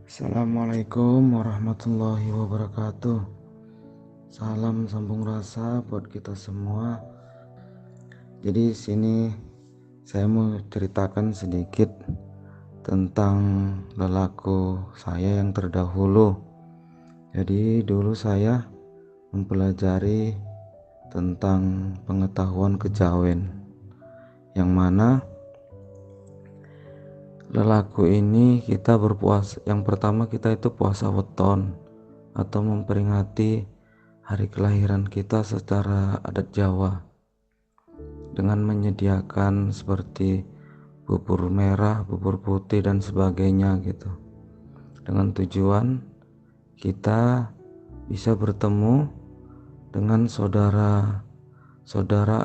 Assalamualaikum warahmatullahi wabarakatuh. Salam sambung rasa buat kita semua. Jadi sini saya mau ceritakan sedikit tentang lelaku saya yang terdahulu. Jadi dulu saya mempelajari tentang pengetahuan kejawen, yang mana lelaku ini kita berpuasa. Yang pertama kita itu puasa weton atau memperingati hari kelahiran kita secara adat Jawa dengan menyediakan seperti bubur merah, bubur putih dan sebagainya gitu. Dengan tujuan kita bisa bertemu dengan saudara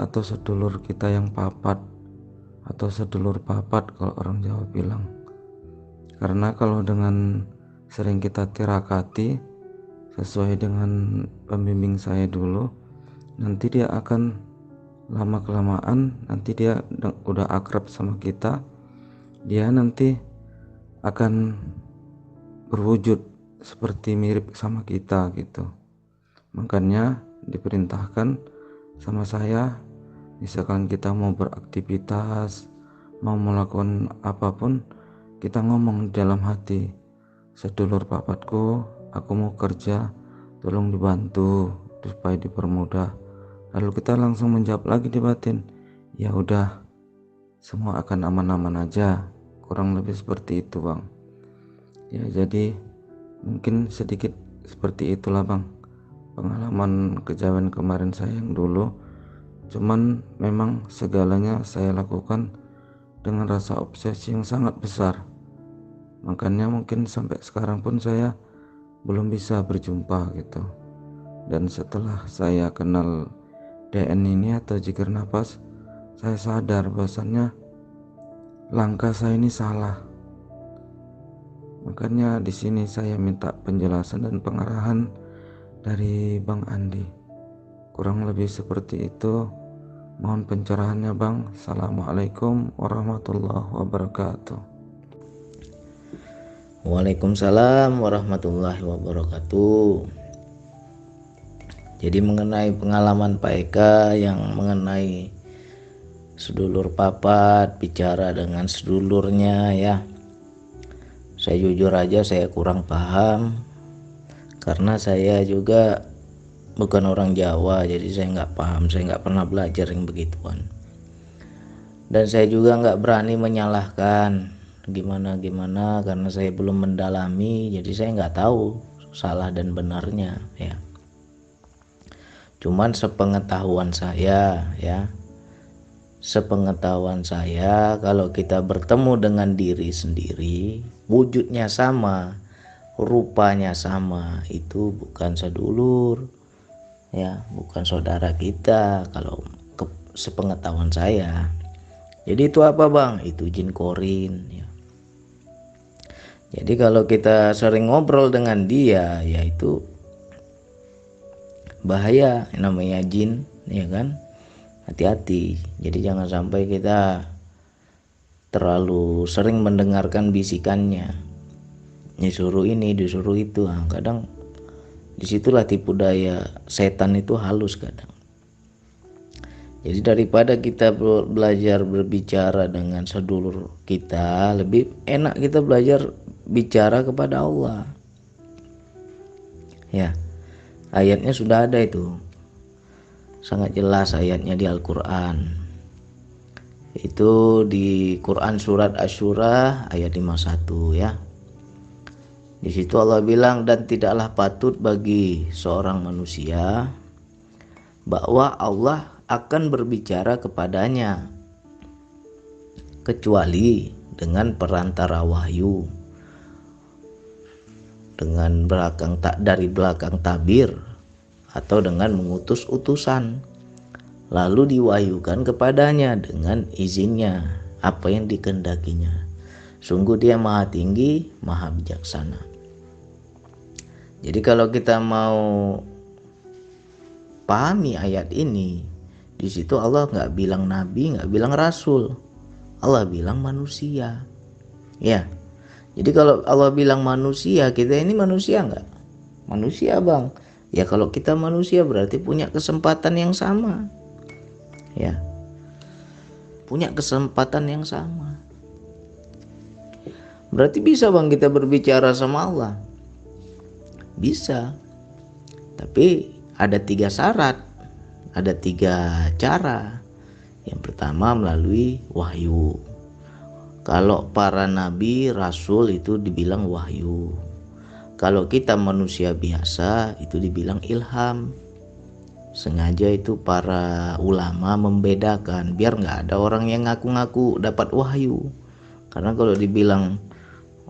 atau sedulur kita yang papat, atau sedulur papat kalau orang Jawa bilang. Karena kalau dengan sering kita tirakati sesuai dengan pembimbing saya dulu, nanti dia akan lama kelamaan, nanti dia udah akrab sama kita, dia nanti akan berwujud seperti mirip sama kita gitu. Makanya diperintahkan sama saya, misalkan kita mau beraktivitas, mau melakukan apapun, kita ngomong di dalam hati, sedulur papatku, aku mau kerja, tolong dibantu supaya dipermudah. Lalu kita langsung menjawab lagi di batin, ya udah, semua akan aman-aman aja. Kurang lebih seperti itu, Bang. Ya, jadi mungkin sedikit seperti itulah, Bang, pengalaman kejawen kemarin saya yang dulu. Cuman memang segalanya saya lakukan dengan rasa obsesi yang sangat besar. Makanya mungkin sampai sekarang pun saya belum bisa berjumpa gitu. Dan setelah saya kenal DN ini atau jikir nafas, saya sadar bahwasannya langkah saya ini salah. Makanya di sini saya minta penjelasan dan pengarahan dari Bang Andi. Kurang lebih seperti itu. Mohon pencerahannya, Bang. Assalamualaikum warahmatullahi wabarakatuh. Waalaikumsalam warahmatullahi wabarakatuh. Jadi mengenai pengalaman Pak Eka yang mengenai sedulur papat bicara dengan sedulurnya, ya, saya jujur aja saya kurang paham karena saya juga bukan orang Jawa, jadi saya nggak paham, saya nggak pernah belajar yang begituan. Dan saya juga nggak berani menyalahkan gimana karena saya belum mendalami, jadi saya nggak tahu salah dan benarnya, ya. Cuman sepengetahuan saya, kalau kita bertemu dengan diri sendiri, wujudnya sama, rupanya sama, itu bukan sedulur, ya, bukan saudara kita. Kalau sepengetahuan saya, jadi itu apa, Bang? Itu jin korin, ya. Jadi kalau kita sering ngobrol dengan dia, ya itu bahaya, namanya jin, ya kan? Hati-hati. Jadi jangan sampai kita terlalu sering mendengarkan bisikannya, disuruh ini disuruh itu. Kadang disitulah tipu daya setan itu halus kadang. Jadi daripada kita belajar berbicara dengan sedulur kita, lebih enak kita belajar bicara kepada Allah, ya. Ayatnya sudah ada itu, sangat jelas ayatnya di Al-Quran. Itu di Quran surat Asy-Syura ayat 51, ya. Di situ Allah bilang, dan tidaklah patut bagi seorang manusia bahwa Allah akan berbicara kepadanya kecuali dengan perantara wahyu, dengan dari belakang tabir, atau dengan mengutus utusan, lalu diwahyukan kepadanya dengan izinnya apa yang dikehendakinya. Sungguh dia maha tinggi, maha bijaksana. Jadi kalau kita mau pahami ayat ini, di situ Allah nggak bilang nabi, nggak bilang rasul, Allah bilang manusia, ya. Jadi kalau Allah bilang manusia, kita ini manusia nggak? Manusia bang. Ya kalau kita manusia berarti punya kesempatan yang sama. Ya, punya kesempatan yang sama. Berarti bisa bang kita berbicara sama Allah? Bisa. Tapi ada 3 syarat, ada 3 cara. Yang pertama melalui wahyu. Kalau para nabi, rasul itu dibilang wahyu. Kalau kita manusia biasa itu dibilang ilham. Sengaja itu para ulama membedakan biar nggak ada orang yang ngaku-ngaku dapat wahyu. Karena kalau dibilang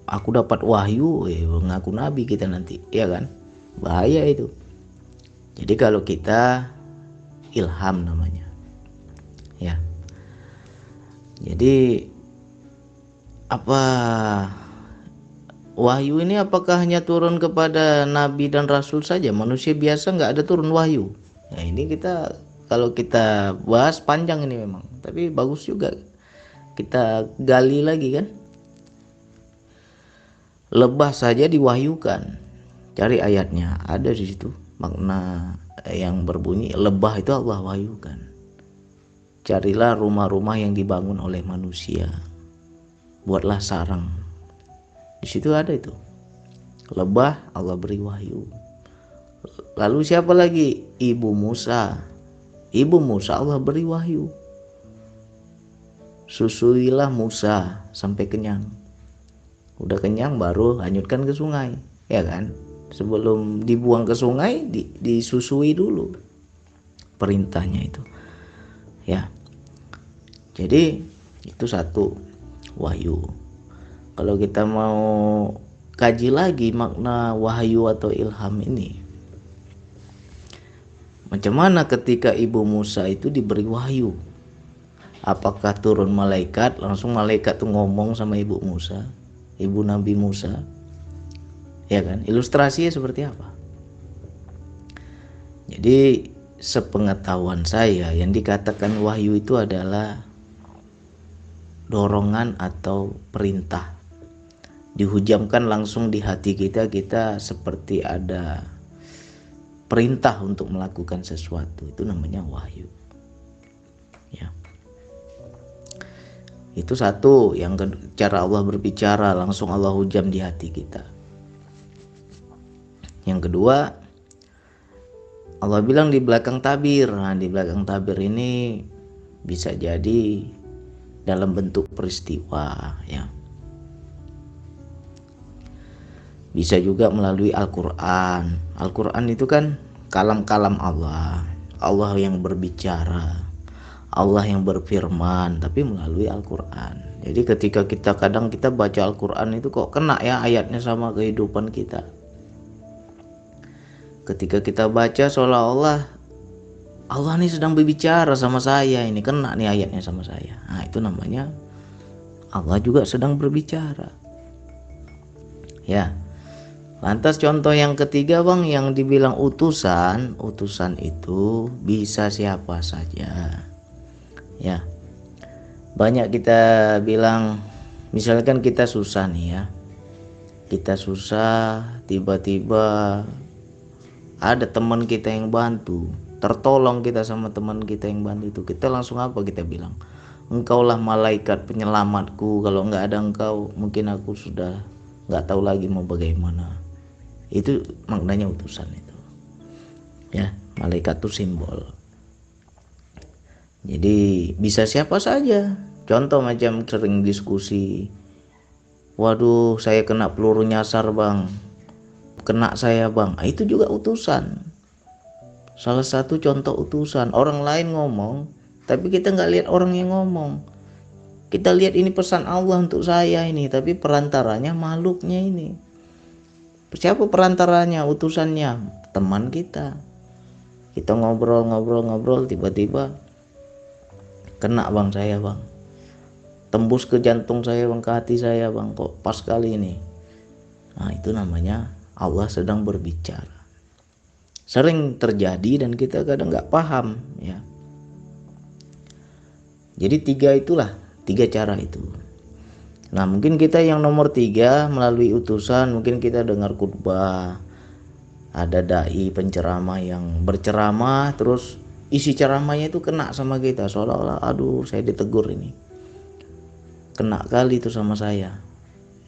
aku dapat wahyu, ngaku nabi kita nanti, ya kan? Bahaya itu. Jadi kalau kita ilham namanya. Ya. Jadi apa wahyu ini apakah hanya turun kepada nabi dan rasul saja? Manusia biasa nggak ada turun wahyu. Nah ini kita kalau kita bahas panjang ini memang, tapi bagus juga kita gali lagi kan. Lebah saja diwahyukan. Cari ayatnya, ada di situ makna yang berbunyi lebah itu Allah wahyukan. Carilah rumah-rumah yang dibangun oleh manusia, buatlah sarang. Di situ ada itu. Lebah Allah beri wahyu. Lalu siapa lagi? Ibu Musa. Ibu Musa Allah beri wahyu. Susuilah Musa sampai kenyang. Udah kenyang baru hanyutkan ke sungai, ya kan? Sebelum dibuang ke sungai disusui dulu. Perintahnya itu. Ya. Jadi itu satu wahyu. Kalau kita mau kaji lagi makna wahyu atau ilham ini, macam mana ketika ibu Musa itu diberi wahyu? Apakah turun malaikat, langsung malaikat tuh ngomong sama ibu Musa, ibu Nabi Musa, ya kan? Ilustrasinya seperti apa? Jadi sepengetahuan saya yang dikatakan wahyu itu adalah dorongan atau perintah, dihujamkan langsung di hati kita, kita seperti ada perintah untuk melakukan sesuatu, itu namanya wahyu. Ya. Itu satu, yang cara Allah berbicara langsung Allah hujam di hati kita. Yang kedua, Allah bilang di belakang tabir. Nah, di belakang tabir ini bisa jadi dalam bentuk peristiwa, ya. Bisa juga melalui Al-Quran. Al-Quran itu kan kalam-kalam Allah. Allah yang berbicara, Allah yang berfirman, tapi melalui Al-Quran. Jadi ketika kadang kita baca Al-Quran itu kok kena ya ayatnya sama kehidupan kita. Ketika kita baca seolah-olah Allah nih sedang berbicara sama saya, ini kena nih ayatnya sama saya. Nah itu namanya Allah juga sedang berbicara. Ya. Lantas contoh yang ketiga bang, yang dibilang utusan. Utusan itu bisa siapa saja. Ya. Banyak kita bilang, misalkan kita susah nih ya. Kita susah, tiba-tiba ada teman kita yang bantu, tertolong kita sama teman kita yang bantu itu, kita langsung apa kita bilang? Engkaulah malaikat penyelamatku, kalau nggak ada engkau mungkin aku sudah nggak tahu lagi mau bagaimana. Itu maknanya utusan itu. Ya, malaikat itu simbol. Jadi bisa siapa saja. Contoh macam sering diskusi, waduh saya kena peluru nyasar bang, kena saya bang, itu juga utusan. Salah satu contoh utusan. Orang lain ngomong, tapi kita nggak lihat orang yang ngomong. Kita lihat ini pesan Allah untuk saya ini, tapi perantaranya makhluknya ini. Siapa perantaranya? Utusannya teman kita. Kita ngobrol, tiba-tiba kena bang saya bang, tembus ke jantung saya bang, ke hati saya bang, kok pas kali ini. Nah itu namanya Allah sedang berbicara. Sering terjadi dan kita kadang nggak paham ya. Jadi tiga cara itu. Nah mungkin kita yang nomor 3 melalui utusan, mungkin kita dengar khutbah, ada dai penceramah yang berceramah, terus isi ceramahnya itu kena sama kita, seolah-olah aduh saya ditegur ini, kena kali itu sama saya.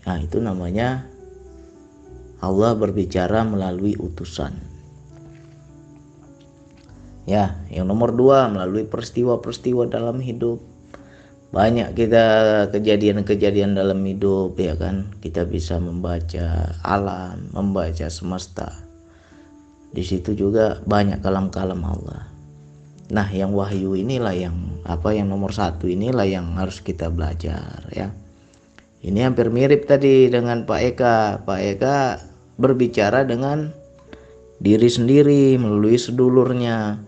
Nah itu namanya Allah berbicara melalui utusan. Ya, yang nomor 2 melalui peristiwa-peristiwa dalam hidup. Banyak kita kejadian-kejadian dalam hidup, ya kan. Kita bisa membaca alam, membaca semesta. Di situ juga banyak kalam-kalam Allah. Nah, yang wahyu inilah yang nomor 1 inilah yang harus kita belajar, ya. Ini hampir mirip tadi dengan Pak Eka. Pak Eka berbicara dengan diri sendiri melalui sedulurnya.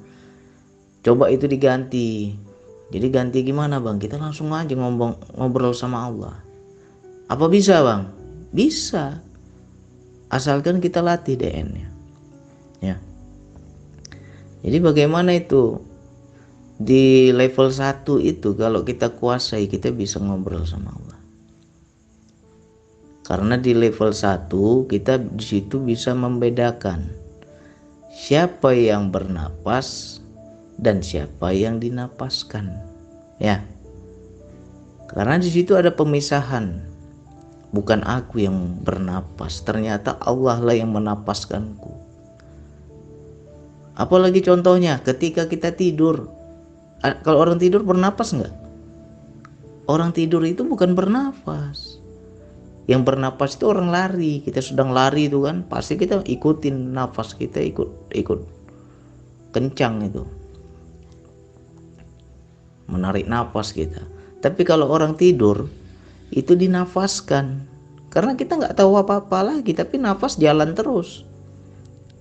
Coba itu diganti. Jadi ganti gimana bang? Kita langsung aja ngobrol sama Allah. Apa bisa bang? Bisa. Asalkan kita latih DN-nya. Ya. Jadi bagaimana itu? Di level 1 itu kalau kita kuasai, kita bisa ngobrol sama Allah. Karena di level 1 kita di situ bisa membedakan siapa yang bernapas dan siapa yang dinapaskan, ya. Karena di situ ada pemisahan. Bukan aku yang bernapas, ternyata Allah lah yang menapaskanku. Apalagi contohnya ketika kita tidur. Kalau orang tidur bernapas enggak? Orang tidur itu bukan bernapas. Yang bernapas itu orang lari. Kita sedang lari itu kan, pasti kita ikutin nafas kita, ikut kencang itu, menarik nafas kita. Tapi kalau orang tidur itu dinafaskan, karena kita nggak tahu apa-apa lagi, tapi nafas jalan terus.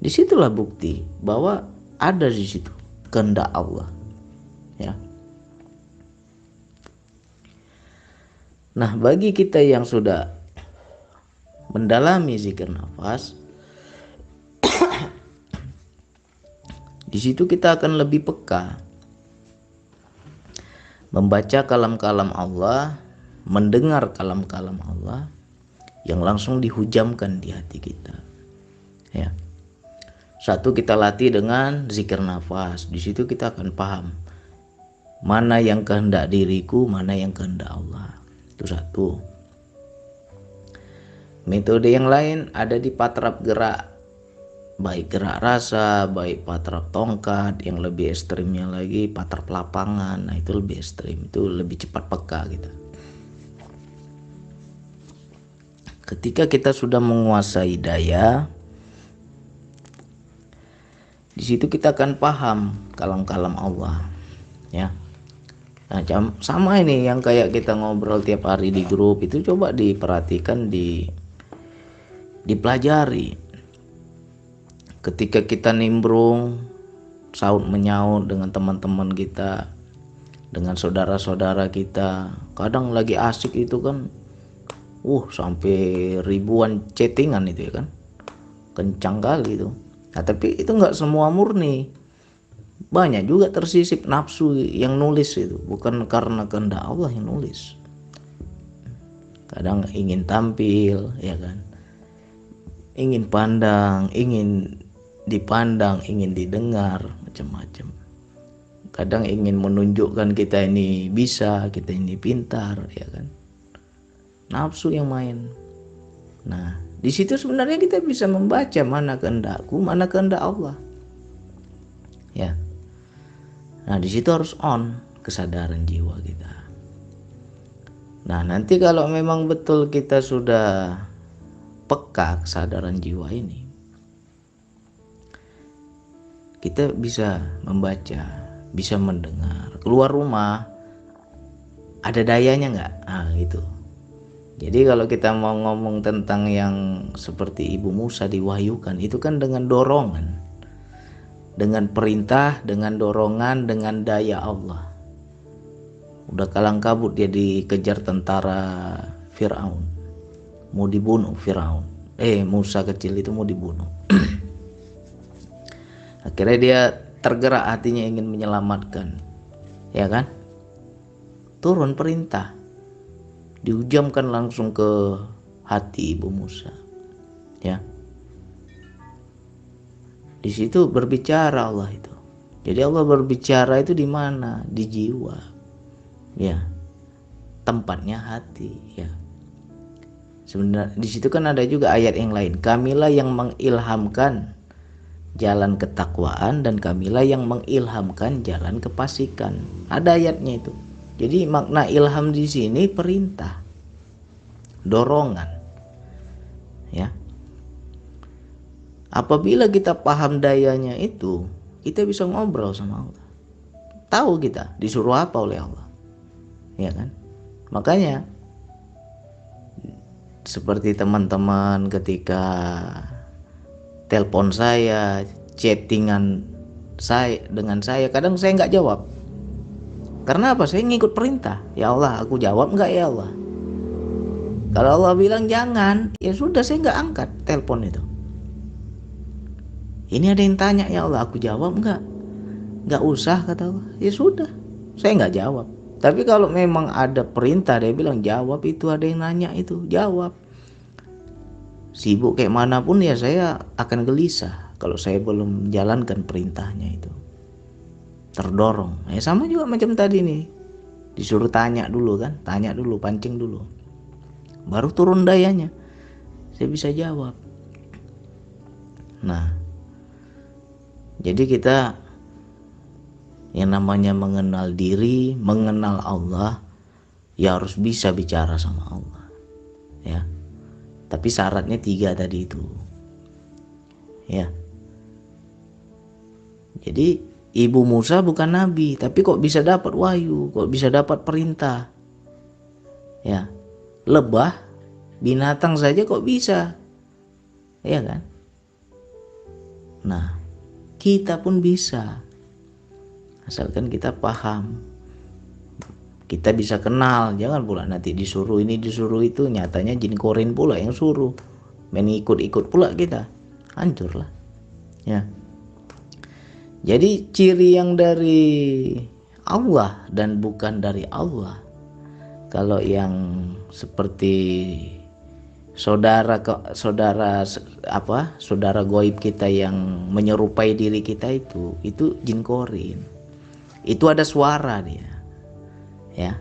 Disitulah bukti bahwa ada di situ kehendak Allah, ya. Nah, bagi kita yang sudah mendalami zikir nafas, di situ kita akan lebih peka membaca kalam-kalam Allah, mendengar kalam-kalam Allah yang langsung dihujamkan di hati kita, ya. Satu, kita latih dengan zikir nafas. Di situ kita akan paham mana yang kehendak diriku, mana yang kehendak Allah. Itu satu. Metode yang lain ada di patrap gerak, baik gerak rasa, baik patrap tongkat, yang lebih ekstrimnya lagi patrap lapangan. Nah itu lebih ekstrim, itu lebih cepat peka gitu. Ketika kita sudah menguasai daya, di situ kita akan paham kalam-kalam Allah, ya. Nah sama ini yang kayak kita ngobrol tiap hari di grup itu, coba diperhatikan, dipelajari. Ketika kita nimbrung, saut menyaut dengan teman-teman kita, dengan saudara-saudara kita, kadang lagi asik itu kan, sampai ribuan chattingan itu ya kan, kencang kali itu. Nah tapi itu nggak semua murni, banyak juga tersisip nafsu yang nulis itu, bukan karena kehendak Allah yang nulis. Kadang ingin tampil, ya kan, ingin pandang, ingin dipandang, ingin didengar, macam-macam. Kadang ingin menunjukkan kita ini bisa, kita ini pintar, ya kan. Nafsu yang main. Nah, di situ sebenarnya kita bisa membaca mana kehendakku, mana kehendak Allah. Ya. Nah, di situ harus on kesadaran jiwa kita. Nah, nanti kalau memang betul kita sudah peka kesadaran jiwa ini, kita bisa membaca, bisa mendengar. Keluar rumah ada dayanya nggak? Nah gitu. Jadi kalau kita mau ngomong tentang yang seperti Ibu Musa diwahyukan, itu kan dengan dorongan, dengan perintah, dengan dorongan, dengan daya Allah. Udah kalang kabut dia dikejar tentara Firaun, mau dibunuh Firaun. Musa kecil itu mau dibunuh. Akhirnya dia tergerak hatinya ingin menyelamatkan, ya kan? Turun perintah, dihujamkan langsung ke hati Ibu Musa. Ya, di situ berbicara Allah itu. Jadi Allah berbicara itu di mana? Di jiwa. Ya, tempatnya hati. Ya. Sebenarnya di situ kan ada juga ayat yang lain. Kamilah yang mengilhamkan jalan ketakwaan dan kamilah yang mengilhamkan jalan kefasikan. Ada ayatnya itu. Jadi makna ilham di sini perintah, dorongan. Ya. Apabila kita paham dayanya itu, kita bisa ngobrol sama Allah. Tahu kita disuruh apa oleh Allah. Ya kan? Makanya seperti teman-teman ketika telepon saya, chattingan saya dengan saya, kadang saya nggak jawab. Karena apa? Saya ngikut perintah. Ya Allah, aku jawab nggak ya Allah? Kalau Allah bilang jangan, ya sudah saya nggak angkat telepon itu. Ini ada yang tanya, ya Allah, aku jawab nggak? Nggak usah kata Allah. Ya sudah, saya nggak jawab. Tapi kalau memang ada perintah, dia bilang jawab itu, ada yang nanya itu, jawab. Sibuk kayak manapun ya saya akan gelisah kalau saya belum menjalankan perintahnya itu. Terdorong. Ya sama juga macam tadi nih. Disuruh tanya dulu kan, tanya dulu, pancing dulu. Baru turun dayanya. Saya bisa jawab. Nah, jadi kita yang namanya mengenal diri, mengenal Allah, ya harus bisa bicara sama Allah. Ya. Tapi syaratnya 3 tadi itu. Ya. Jadi Ibu Musa bukan nabi, tapi kok bisa dapat wahyu, kok bisa dapat perintah. Ya. Lebah, binatang saja kok bisa. Ya kan? Nah, kita pun bisa. Asalkan kita paham. Kita bisa kenal, jangan pula nanti disuruh ini disuruh itu, nyatanya jin korin pula yang suruh. Main ikut-ikut pula kita. Hancurlah. Ya. Jadi ciri yang dari Allah dan bukan dari Allah. Kalau yang seperti saudara goib kita yang menyerupai diri kita itu jin korin. Itu ada suara dia. Ya,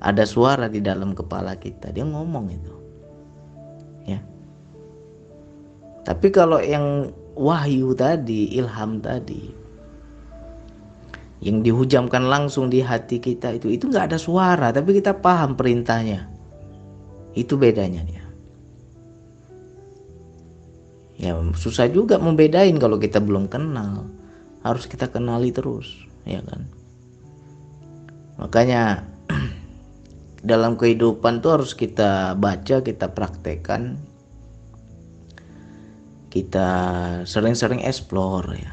ada suara di dalam kepala kita, dia ngomong itu. Ya. Tapi kalau yang wahyu tadi, ilham tadi, yang dihujamkan langsung di hati kita itu nggak ada suara, tapi kita paham perintahnya. Itu bedanya ya. Ya susah juga membedain kalau kita belum kenal. Harus kita kenali terus, ya kan? Makanya dalam kehidupan tuh harus kita baca, kita praktekkan, kita sering-sering explore ya.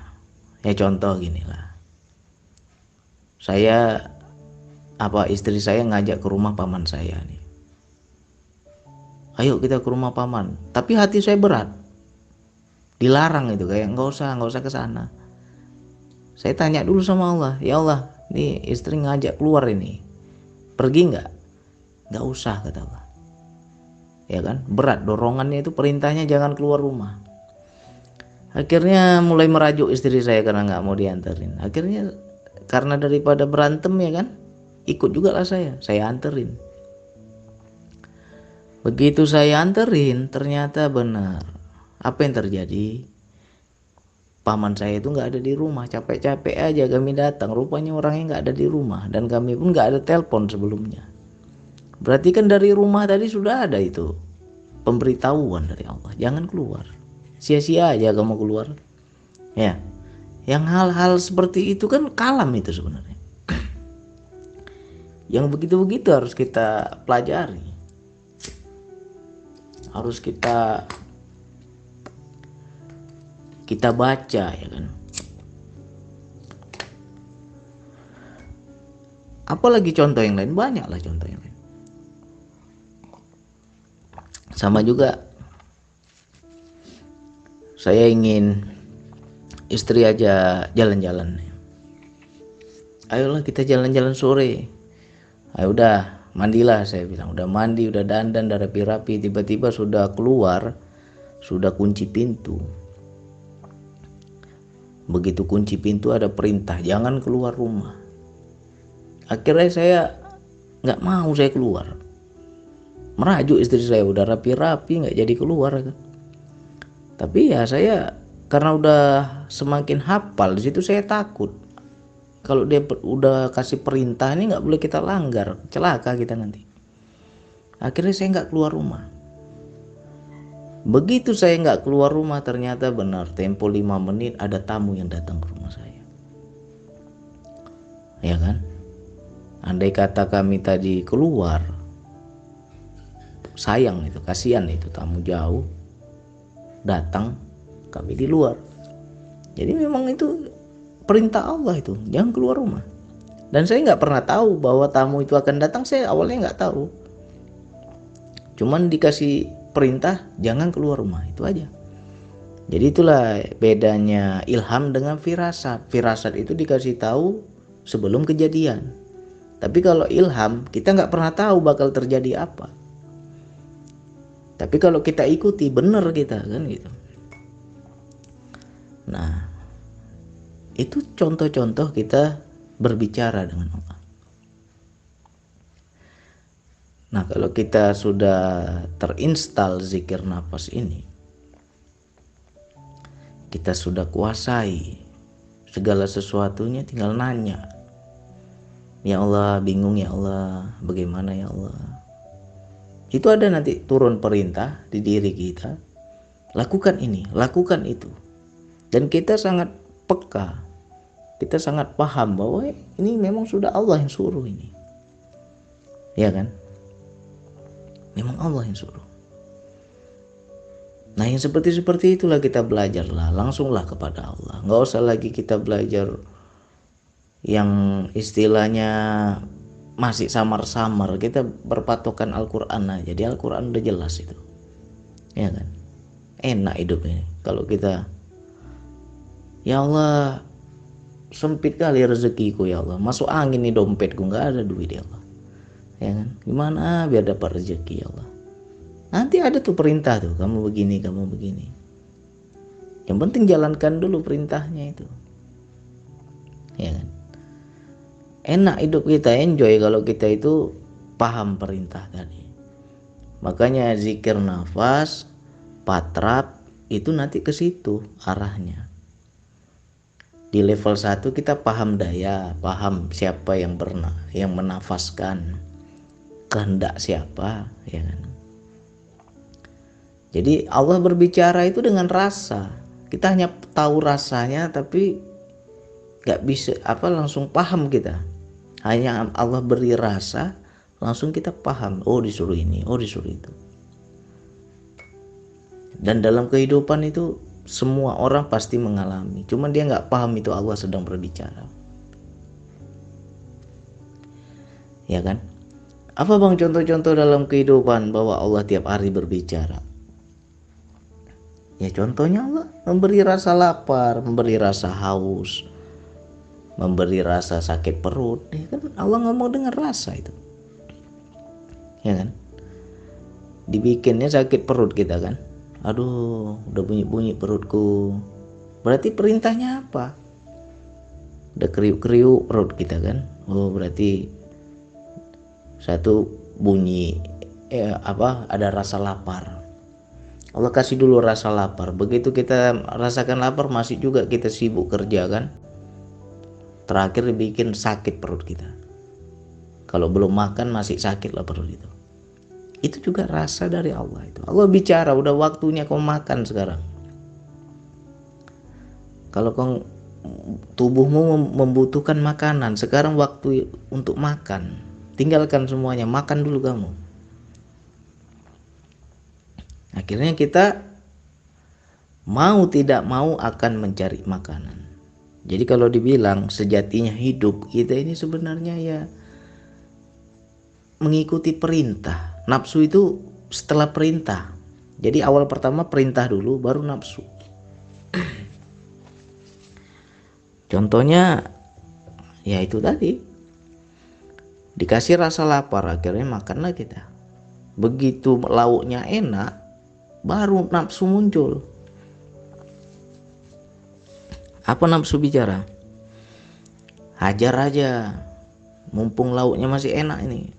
Ya contoh gini lah, istri saya ngajak ke rumah paman saya nih. Ayo kita ke rumah paman. Tapi hati saya berat, dilarang itu, kayak nggak usah ke sana. Saya tanya dulu sama Allah, ya Allah, nih istri ngajak keluar ini, pergi nggak? Nggak usah kata Allah. Ya kan, berat dorongannya itu, perintahnya jangan keluar rumah. Akhirnya mulai merajuk istri saya karena nggak mau dianterin. Akhirnya karena daripada berantem ya kan, ikut juga lah saya anterin. Begitu saya anterin, ternyata benar. Apa yang terjadi? Paman saya itu nggak ada di rumah, capek-capek aja kami datang. Rupanya orangnya nggak ada di rumah dan kami pun nggak ada telepon sebelumnya. Berarti kan dari rumah tadi sudah ada itu pemberitahuan dari Allah, jangan keluar. Sia-sia aja kamu keluar. Ya. Yang hal-hal seperti itu kan kalam itu sebenarnya. Yang begitu-begitu harus kita pelajari. Harus kita baca ya kan. Apalagi contoh yang lain, banyaklah contoh yang lain. Sama juga saya ingin istri aja jalan-jalan. Ayolah kita jalan-jalan sore. Ayo udah mandilah, saya bilang. Udah mandi, udah dandan, udah rapi-rapi, tiba-tiba sudah keluar, sudah kunci pintu. Begitu kunci pintu ada perintah, jangan keluar rumah. Akhirnya saya nggak mau, saya keluar. Merajuk istri saya, udah rapi-rapi nggak jadi keluar kan. Tapi ya saya karena udah semakin hafal di situ, saya takut. Kalau dia udah kasih perintah ini nggak boleh kita langgar, celaka kita nanti. Akhirnya saya nggak keluar rumah. Begitu saya nggak keluar rumah, ternyata benar tempo 5 menit ada tamu yang datang ke rumah saya. Ya kan? Andai kata kami tadi keluar, sayang itu, kasihan itu, tamu jauh datang, kami di luar. Jadi memang itu perintah Allah itu, jangan keluar rumah. Dan saya nggak pernah tahu bahwa tamu itu akan datang, saya awalnya nggak tahu. Cuman dikasih perintah jangan keluar rumah, itu aja. Jadi itulah bedanya ilham dengan firasat. Firasat itu dikasih tahu sebelum kejadian. Tapi kalau ilham, kita nggak pernah tahu bakal terjadi apa. Tapi kalau kita ikuti, benar kita kan gitu. Nah, itu contoh-contoh kita berbicara dengan Allah. Nah, kalau kita sudah terinstal zikir nafas ini, kita sudah kuasai segala sesuatunya, tinggal nanya. Ya Allah, bingung ya Allah, bagaimana ya Allah. Itu ada nanti turun perintah di diri kita, lakukan ini, lakukan itu. Dan kita sangat peka, kita sangat paham bahwa ini memang sudah Allah yang suruh ini. Ya kan? Memang Allah yang suruh. Nah, yang seperti itulah kita belajarlah, langsunglah kepada Allah. Nggak usah lagi kita belajar yang istilahnya masih samar-samar. Kita berpatokan Al-Quran aja. Jadi Al-Quran udah jelas itu. Ya kan? Enak hidup ini. Kalau kita, ya Allah, sempit kali rezekiku ya Allah. Masuk angin nih dompetku, nggak ada duit ya Allah. Ya kan? Gimana biar dapat rezeki ya Allah. Nanti ada tuh perintah tuh, kamu begini, kamu begini. Yang penting jalankan dulu perintahnya itu. Ya kan? Enak hidup kita, enjoy kalau kita itu paham perintah tadi. Makanya zikir nafas, patrap itu nanti ke situ arahnya. Di level 1 kita paham daya, paham siapa yang menafaskan, kehendak siapa, ya kan. Jadi Allah berbicara itu dengan rasa. Kita hanya tahu rasanya, tapi nggak bisa langsung paham kita. Hanya Allah beri rasa, langsung kita paham. Oh disuruh ini, oh disuruh itu. Dan dalam kehidupan itu semua orang pasti mengalami. Cuman dia nggak paham itu Allah sedang berbicara. Ya kan? Apa bang contoh-contoh dalam kehidupan bahwa Allah tiap hari berbicara? Ya contohnya Allah memberi rasa lapar, memberi rasa haus, memberi rasa sakit perut. Ya kan? Allah ngomong dengan rasa itu. Ya kan? Dibikinnya sakit perut kita kan. Aduh, udah bunyi-bunyi perutku. Berarti perintahnya apa? Udah kriuk-kriuk perut kita kan. Oh, berarti satu bunyi ada rasa lapar. Allah kasih dulu rasa lapar. Begitu kita rasakan lapar, masih juga kita sibuk kerja kan. Terakhir dibikin sakit perut kita. Kalau belum makan masih sakit lah perut itu. Itu juga rasa dari Allah itu. Allah bicara, udah waktunya kau makan sekarang. Kalau kau tubuhmu membutuhkan makanan, sekarang waktu untuk makan. Tinggalkan semuanya, makan dulu kamu. Akhirnya kita mau tidak mau akan mencari makanan. Jadi kalau dibilang sejatinya hidup kita ini sebenarnya ya mengikuti perintah. Nafsu itu setelah perintah. Jadi awal pertama perintah dulu, baru nafsu. Contohnya ya itu tadi. Dikasih rasa lapar, akhirnya makanlah kita. Begitu lauknya enak, baru nafsu muncul. Apa nafsu bicara? Hajar aja, mumpung lauknya masih enak ini,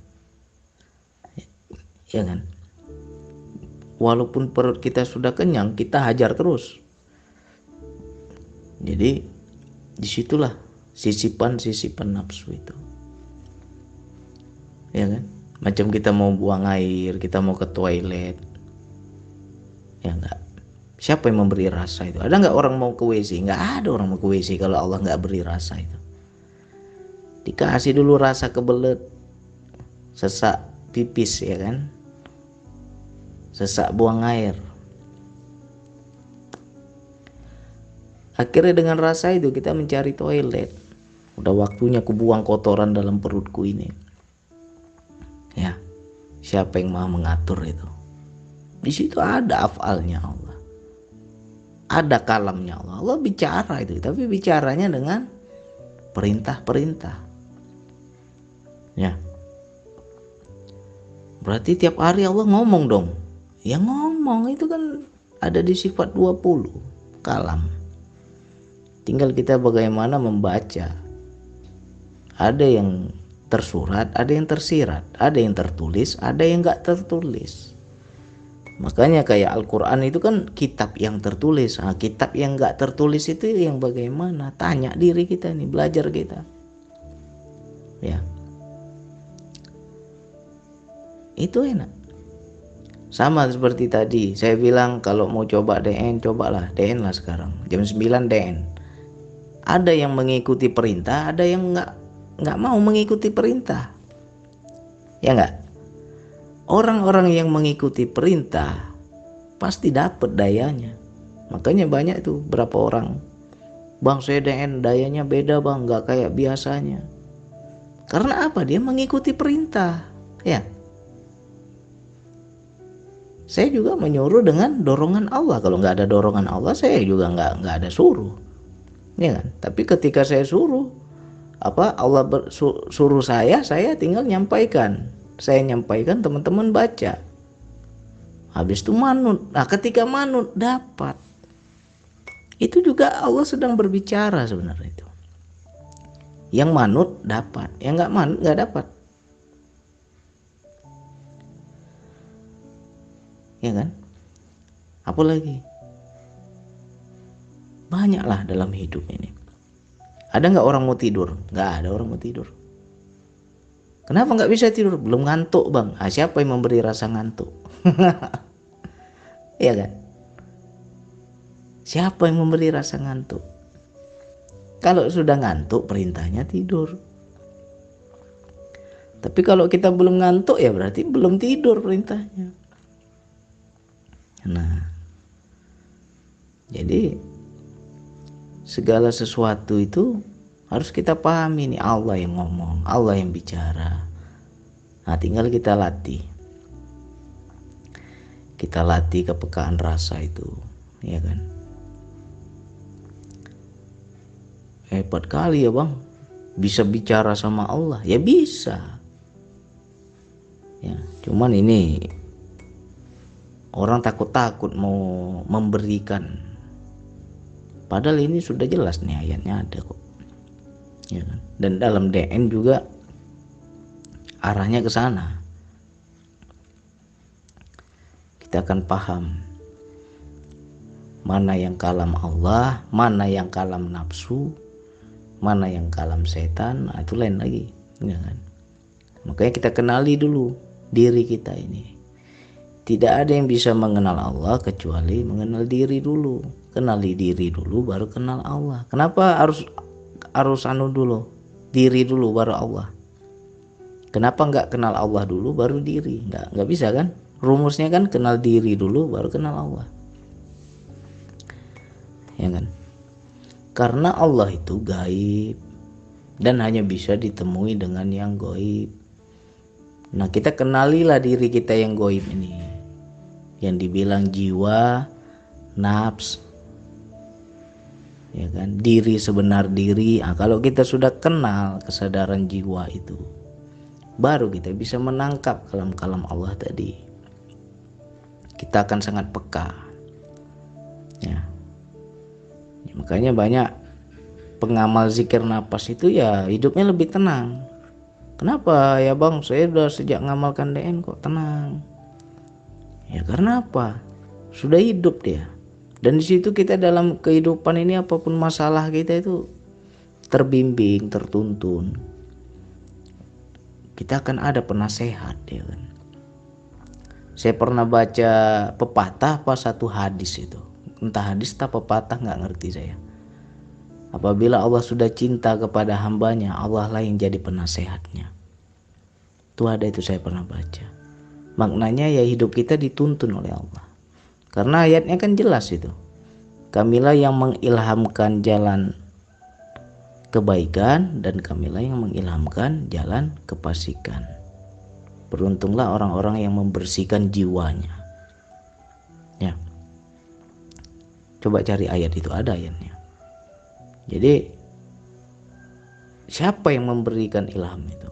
ya kan? Walaupun perut kita sudah kenyang, kita hajar terus. Jadi disitulah sisipan nafsu itu, ya kan? Macam kita mau buang air, kita mau ke toilet, ya enggak? Siapa yang memberi rasa itu? Ada nggak orang mau ke WC? Nggak ada orang mau ke WC kalau Allah nggak beri rasa itu. Dikasih dulu rasa kebelet, sesak pipis, ya kan? Sesak buang air. Akhirnya dengan rasa itu kita mencari toilet. Udah waktunya aku buang kotoran dalam perutku ini. Ya, siapa yang maha mengatur itu? Di situ ada afalnya Allah, ada kalamnya Allah. Allah bicara itu, tapi bicaranya dengan perintah-perintah. Ya, berarti tiap hari Allah ngomong dong. Ya ngomong itu kan ada di sifat 20 kalam. Tinggal kita bagaimana membaca. Ada yang tersurat, ada yang tersirat, ada yang tertulis, ada yang gak tertulis. Makanya kayak Al-Quran itu kan kitab yang tertulis. Nah, kitab yang gak tertulis itu yang bagaimana? Tanya diri kita nih, belajar kita. Ya, itu enak. Sama seperti tadi saya bilang, kalau mau coba DN, cobalah DN lah sekarang. Jam 9 DN. Ada yang mengikuti perintah, ada yang nggak mau mengikuti perintah, ya nggak? Orang-orang yang mengikuti perintah pasti dapat dayanya. Makanya banyak tuh berapa orang, bang saya DN dayanya beda bang, nggak kayak biasanya. Karena apa? Dia mengikuti perintah. Ya, saya juga menyuruh dengan dorongan Allah. Kalau nggak ada dorongan Allah, saya juga nggak ada suruh, ya kan? Tapi ketika saya suruh, Allah suruh saya tinggal nyampaikan. Saya nyampaikan, teman-teman baca. Habis itu manut. Nah, ketika manut dapat. Itu juga Allah sedang berbicara sebenarnya itu. Yang manut dapat, yang nggak manut nggak dapat. Ya kan? Apalagi? Banyaklah dalam hidup ini. Ada nggak orang mau tidur? Nggak ada orang mau tidur. Kenapa nggak bisa tidur? Belum ngantuk bang. Siapa yang memberi rasa ngantuk? Iya kan? Siapa yang memberi rasa ngantuk? Kalau sudah ngantuk, perintahnya tidur. Tapi kalau kita belum ngantuk, ya berarti belum tidur perintahnya. Nah, jadi segala sesuatu itu harus kita pahami, nih Allah yang ngomong, Allah yang bicara. Nah, tinggal kita latih. Kita latih kepekaan rasa itu, ya kan? Hebat kali ya bang, bisa bicara sama Allah. Ya bisa. Ya, cuman ini orang takut-takut mau memberikan. Padahal ini sudah jelas nih ayatnya ada kok. Ya kan? Dan dalam DN juga arahnya ke sana. Kita akan paham mana yang kalam Allah, mana yang kalam nafsu, mana yang kalam setan. Nah, itu lain lagi, ya kan? Makanya kita kenali dulu diri kita ini. Tidak ada yang bisa mengenal Allah kecuali mengenal diri dulu. Kenali diri dulu baru kenal Allah. Kenapa harus dulu? Diri dulu baru Allah. Kenapa nggak kenal Allah dulu baru diri? Nggak bisa kan? Rumusnya kan kenal diri dulu baru kenal Allah. Ya kan? Karena Allah itu gaib dan hanya bisa ditemui dengan yang gaib. Nah, kita kenalilah diri kita yang gaib ini. Yang dibilang jiwa, nafs, ya kan, diri sebenar diri. Nah, kalau kita sudah kenal kesadaran jiwa itu, baru kita bisa menangkap kalam-kalam Allah tadi. Kita akan sangat peka. Ya. Makanya banyak pengamal zikir napas itu ya hidupnya lebih tenang. Kenapa ya bang? Saya udah sejak ngamalkan DN kok tenang. Ya karena apa? Sudah hidup dia. Dan di situ kita dalam kehidupan ini apapun masalah kita itu terbimbing, tertuntun. Kita akan ada penasehat, ya kan. Saya pernah baca pepatah apa satu hadis itu. Entah hadis atau pepatah, nggak ngerti saya. Apabila Allah sudah cinta kepada hambanya, Allah lah yang jadi penasehatnya. Itu ada, itu saya pernah baca. Maknanya ya hidup kita dituntun oleh Allah. Karena ayatnya kan jelas itu. Kamilah yang mengilhamkan jalan kebaikan dan kamilah yang mengilhamkan jalan kefasikan. Beruntunglah orang-orang yang membersihkan jiwanya. Ya. Coba cari ayat itu, ada ayatnya. Jadi siapa yang memberikan ilham itu?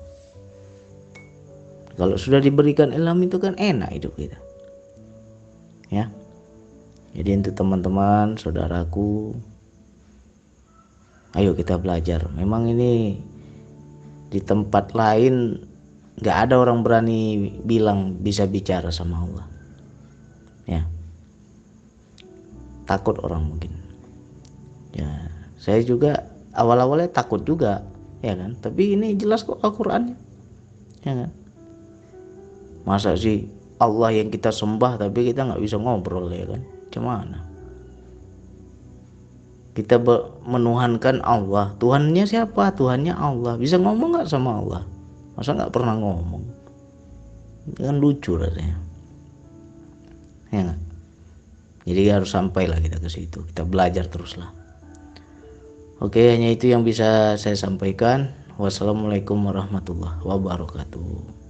Kalau sudah diberikan ilham itu kan enak hidup kita. Ya. Jadi untuk teman-teman, saudaraku, ayo kita belajar. Memang ini di tempat lain gak ada orang berani bilang bisa bicara sama Allah. Ya. Takut orang mungkin. Ya, saya juga awal-awalnya takut juga, ya kan? Tapi ini jelas kok Al-Qur'annya. Ya kan? Masa sih Allah yang kita sembah tapi kita nggak bisa ngobrol, ya kan? Gimana? Kita menuhankan Allah. Tuhannya siapa? Tuhannya Allah. Bisa ngomong nggak sama Allah? Masa nggak pernah ngomong? Kan lucu rasanya. Ya nggak? Jadi harus sampailah kita ke situ. Kita belajar teruslah. Oke, hanya itu yang bisa saya sampaikan. Wassalamualaikum warahmatullahi wabarakatuh.